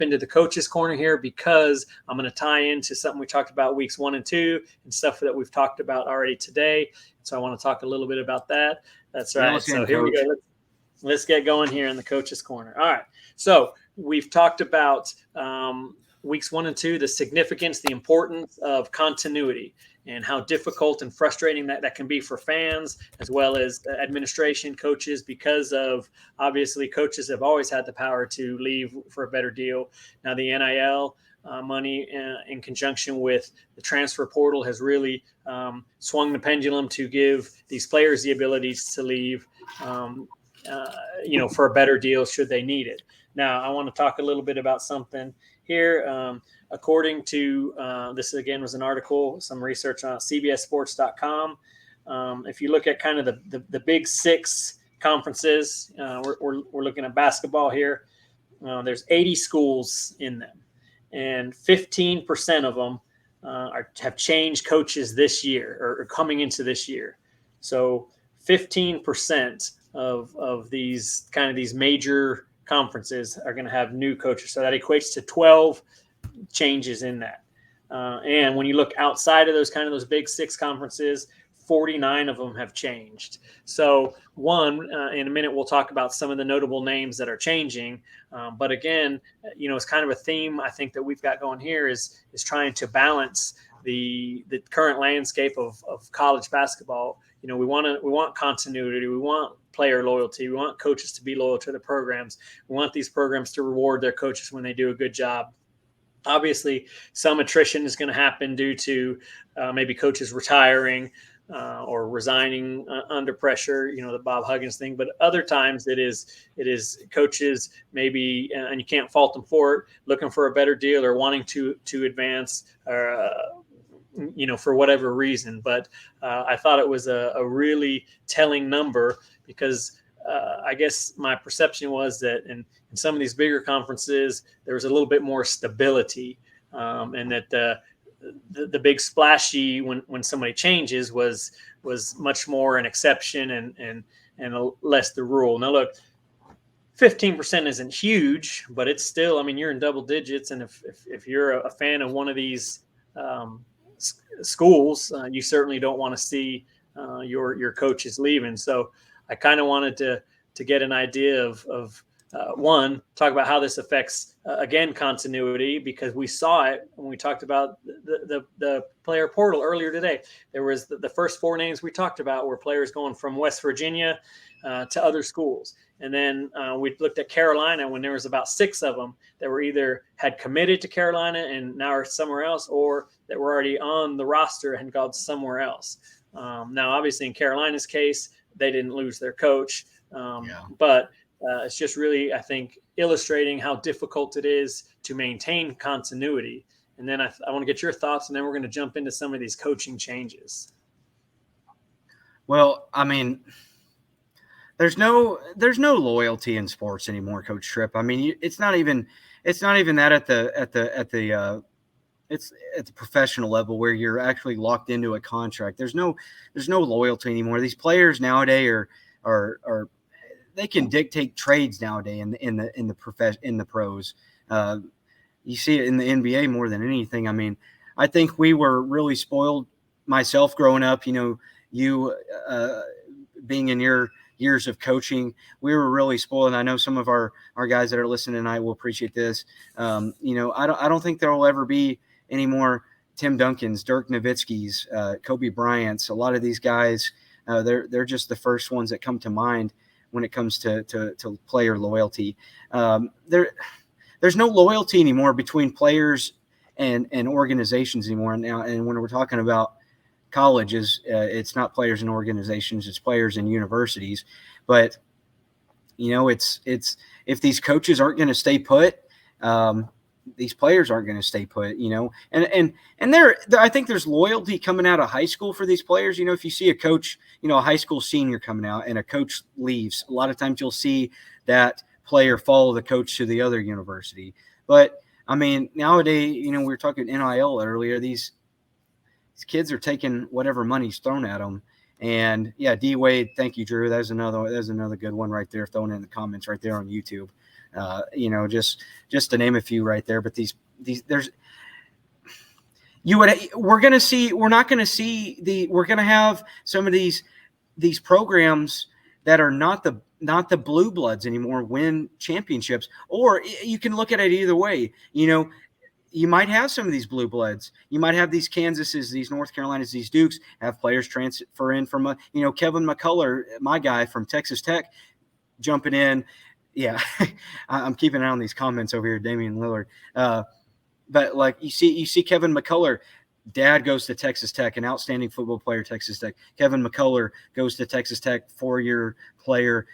into the coach's corner here because I'm going to tie into something we talked about weeks 1 and 2 and stuff that we've talked about already today. So I want to talk a little bit about that. That's right. So here we go. Let's get going here in the coach's corner. All right. So we've talked about weeks 1 and 2, the significance, the importance of continuity, and how difficult and frustrating that can be for fans as well as administration, coaches, because of obviously coaches have always had the power to leave for a better deal. Now the NIL money in conjunction with the transfer portal has really swung the pendulum to give these players the abilities to leave, for a better deal should they need it. Now I want to talk a little bit about something here. According to this, again, was an article, some research on CBSSports.com. If you look at kind of the big 6 conferences, we're looking at basketball here. There's 80 schools in them, and 15% of them have changed coaches this year or coming into this year. So 15% of these kind of these major conferences are going to have new coaches. So that equates to 12 changes in that. And when you look outside of those big 6 conferences, 49 of them have changed. So in a minute, we'll talk about some of the notable names that are changing. But again, it's kind of a theme I think that we've got going here is trying to balance the current landscape of college basketball. We want continuity. We want player loyalty. We want coaches to be loyal to the programs. We want these programs to reward their coaches when they do a good job. Obviously, some attrition is going to happen due to maybe coaches retiring or resigning under pressure, the Bob Huggins thing. But other times it is coaches maybe, and you can't fault them for it, looking for a better deal or wanting to advance, for whatever reason. But I thought it was a really telling number because I guess my perception was that in some of these bigger conferences, there was a little bit more stability, and that the big splashy when somebody changes was much more an exception and less the rule. Now look, 15% isn't huge, but it's still, you're in double digits. And if you're a fan of one of these schools, you certainly don't want to see your coaches leaving. So I kind of wanted to get an idea of one, talk about how this affects, again, continuity, because we saw it when we talked about the player portal earlier today. There was the first 4 names we talked about were players going from West Virginia to other schools. And then we looked at Carolina when there was about 6 of them that were either had committed to Carolina and now are somewhere else, or that were already on the roster and gone somewhere else. Now, obviously, in Carolina's case, they didn't lose their coach. But it's just really, I think, illustrating how difficult it is to maintain continuity. And then I want to get your thoughts, and then we're going to jump into some of these coaching changes. Well, there's no loyalty in sports anymore, Coach Tripp. It's not even that at the professional level where you're actually locked into a contract. There's no loyalty anymore. These players nowadays are they can dictate trades nowadays in the pros. You see it in the NBA more than anything. I think we were really spoiled. Myself growing up, you being in your years of coaching, we were really spoiled. And I know some of our guys that are listening tonight will appreciate this. I don't think there will ever be any more Tim Duncans, Dirk Nowitzki's, Kobe Bryant's. A lot of these guys, they're just the first ones that come to mind when it comes to player loyalty. There's no loyalty anymore between players and organizations anymore. Now, and when we're talking about colleges, it's not players and organizations, it's players and universities. But it's if these coaches aren't going to stay put, these players aren't going to stay put, and I think there's loyalty coming out of high school for these players. If you see a coach, a high school senior coming out and a coach leaves, a lot of times you'll see that player follow the coach to the other university. But nowadays, we were talking NIL earlier, these kids are taking whatever money's thrown at them. And yeah, D Wade, thank you, Drew. That's another good one right there, thrown in the comments right there on YouTube. Just to name a few right there. But we're going to have some of these programs that are not the blue bloods anymore win championships. Or you can look at it either way. You might have some of these blue bloods. You might have these Kansases, these North Carolinas, these Dukes have players transfer in from Kevin McCullough, my guy from Texas Tech, jumping in. Yeah, I'm keeping an eye on these comments over here, Damian Lillard. But like you see Kevin McCullough, dad goes to Texas Tech, an outstanding football player, Texas Tech. Kevin McCullough goes to Texas Tech, 4-year player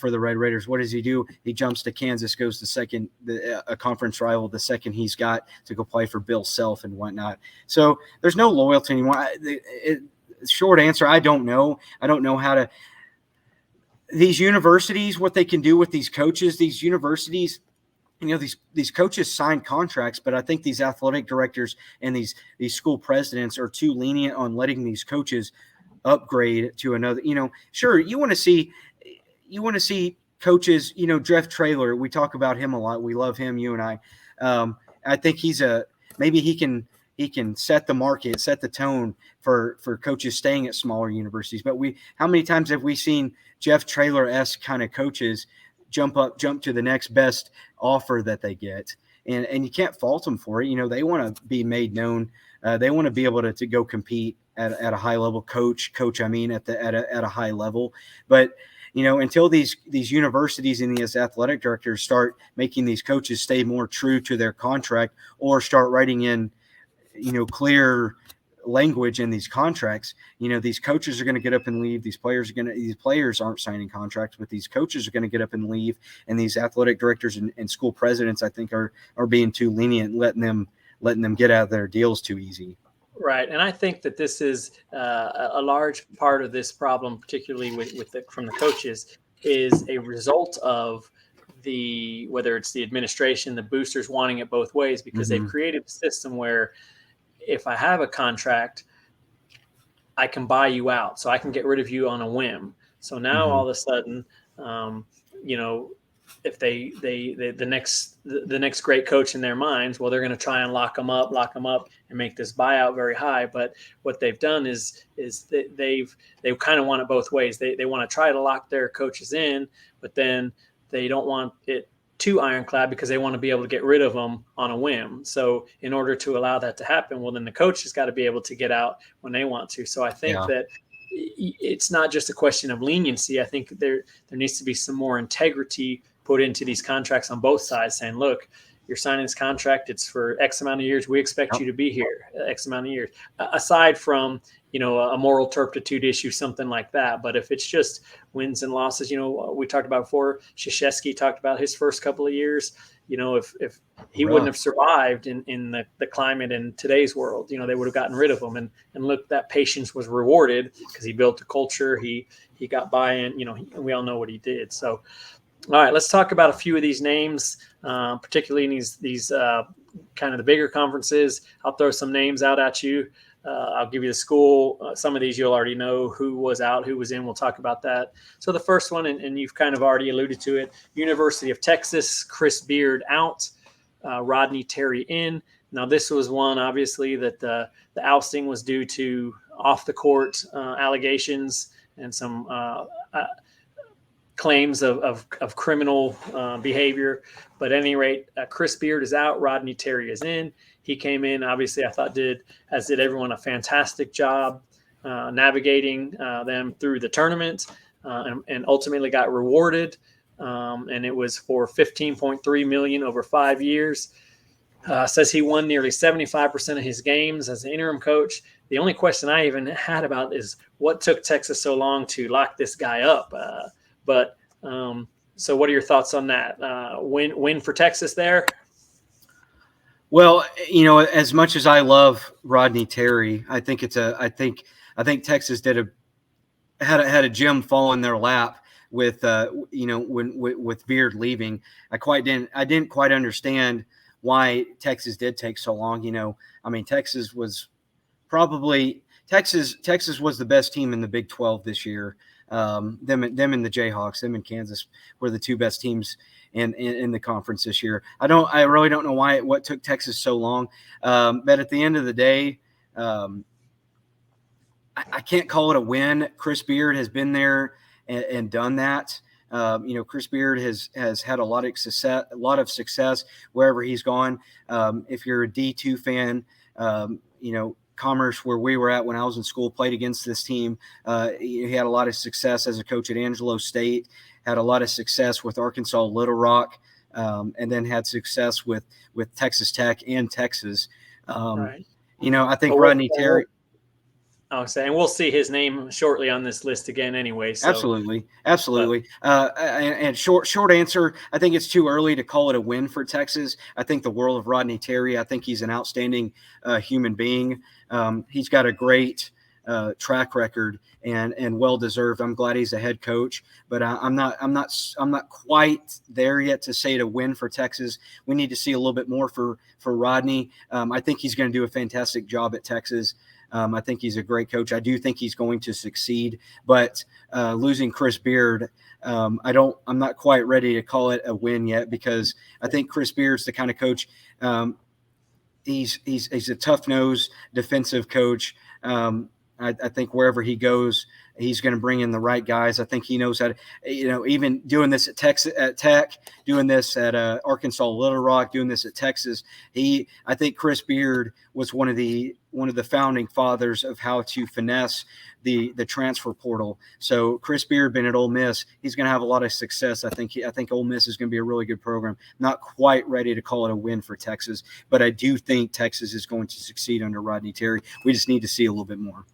for the Red Raiders. What does he do? He jumps to Kansas, goes to a conference rival, the second he's got to go play for Bill Self and whatnot. So there's no loyalty anymore. Short answer, I don't know. I don't know how to – these universities, what they can do with these coaches, these universities – these coaches sign contracts, but I think these athletic directors and these school presidents are too lenient on letting these coaches upgrade to another. Sure, you want to see coaches. Jeff Traylor, we talk about him a lot. We love him, you and I. I think maybe he can set the market, set the tone for coaches staying at smaller universities. But how many times have we seen Jeff Traylor-esque kind of coaches jump to the next best offer that they get, and you can't fault them for it. They want to be made known. They want to be able to go compete at a high level. Coach. I mean, at a high level. But until these universities and these athletic directors start making these coaches stay more true to their contract, or start writing in, clear language in these contracts, these coaches are going to get up and leave. These players aren't signing contracts, but these coaches are going to get up and leave. And these athletic directors and school presidents, I think, are being too lenient, letting them get out of their deals too easy. Right. And I think that this is a large part of this problem, particularly from the coaches, is a result of whether it's the administration, the boosters wanting it both ways, because they've created a system where if I have a contract, I can buy you out, so I can get rid of you on a whim. So now all of a sudden, if the next great coach in their minds, well, they're going to try and lock them up and make this buyout very high. But what they've done is they kind of want it both ways. They want to try to lock their coaches in, but then they don't want it too ironclad because they want to be able to get rid of them on a whim. So in order to allow that to happen, well, then the coach has got to be able to get out when they want to. So I think that it's not just a question of leniency. I think there needs to be some more integrity put into these contracts on both sides, saying, look, you're signing this contract, it's for X amount of years. We expect you to be here X amount of years, aside from, a moral turpitude issue, something like that. But if it's just wins and losses, we talked about before, Krzyzewski talked about his first couple of years, if he wouldn't have survived in the climate in today's world, they would have gotten rid of him. And look, that patience was rewarded because he built a culture. He got buy-in, we all know what he did. So, all right, let's talk about a few of these names, particularly in these kind of the bigger conferences. I'll throw some names out at you. I'll give you the school. Some of these you'll already know who was out, who was in. We'll talk about that. So the first one, and you've kind of already alluded to it, University of Texas, Chris Beard out, Rodney Terry in. Now, this was one, obviously, that the ousting was due to off-the-court allegations and some claims of criminal behavior. But at any rate, Chris Beard is out. Rodney Terry is in. He came in, obviously, I thought as did everyone, a fantastic job navigating them through the tournament and ultimately got rewarded. And it was for $15.3 million over 5 years. Says he won nearly 75% of his games as an interim coach. The only question I even had about is what took Texas so long to lock this guy up. So what are your thoughts on that? Win for Texas there? Well, as much as I love Rodney Terry, I think I think Texas had a gem fall in their lap with with Beard leaving. I didn't quite understand why Texas did take so long. Texas was the best team in the Big 12 this year. Them and the Jayhawks, them and Kansas were the two best teams in the conference this year. I really don't know what took Texas so long. But at the end of the day, I can't call it a win. Chris Beard has been there and done that. Chris Beard has had a lot of success wherever he's gone. If you're a D2 fan, Commerce, where we were at when I was in school, played against this team. He had a lot of success as a coach at Angelo State, had a lot of success with Arkansas Little Rock, and then had success with Texas Tech and Texas. Right. I think Rodney Terry. I'll say, and we'll see his name shortly on this list again anyway. So. Absolutely. And short answer, I think it's too early to call it a win for Texas. I think the world of Rodney Terry. I think he's an outstanding human being. He's got a great track record and well-deserved. I'm glad he's a head coach, but I'm not quite there yet to say to win for Texas. We need to see a little bit more for Rodney. I think he's going to do a fantastic job at Texas. I think he's a great coach. I do think he's going to succeed, but losing Chris Beard, I'm not quite ready to call it a win yet, because I think Chris Beard's the kind of coach. He's a tough-nosed defensive coach. I think wherever he goes, he's going to bring in the right guys. I think he knows how to, even doing this at Tech, doing this at Arkansas Little Rock, doing this at Texas. I think Chris Beard was one of the founding fathers of how to finesse the transfer portal. So Chris Beard been at Ole Miss, he's going to have a lot of success. I think Ole Miss is going to be a really good program. Not quite ready to call it a win for Texas, but I do think Texas is going to succeed under Rodney Terry. We just need to see a little bit more.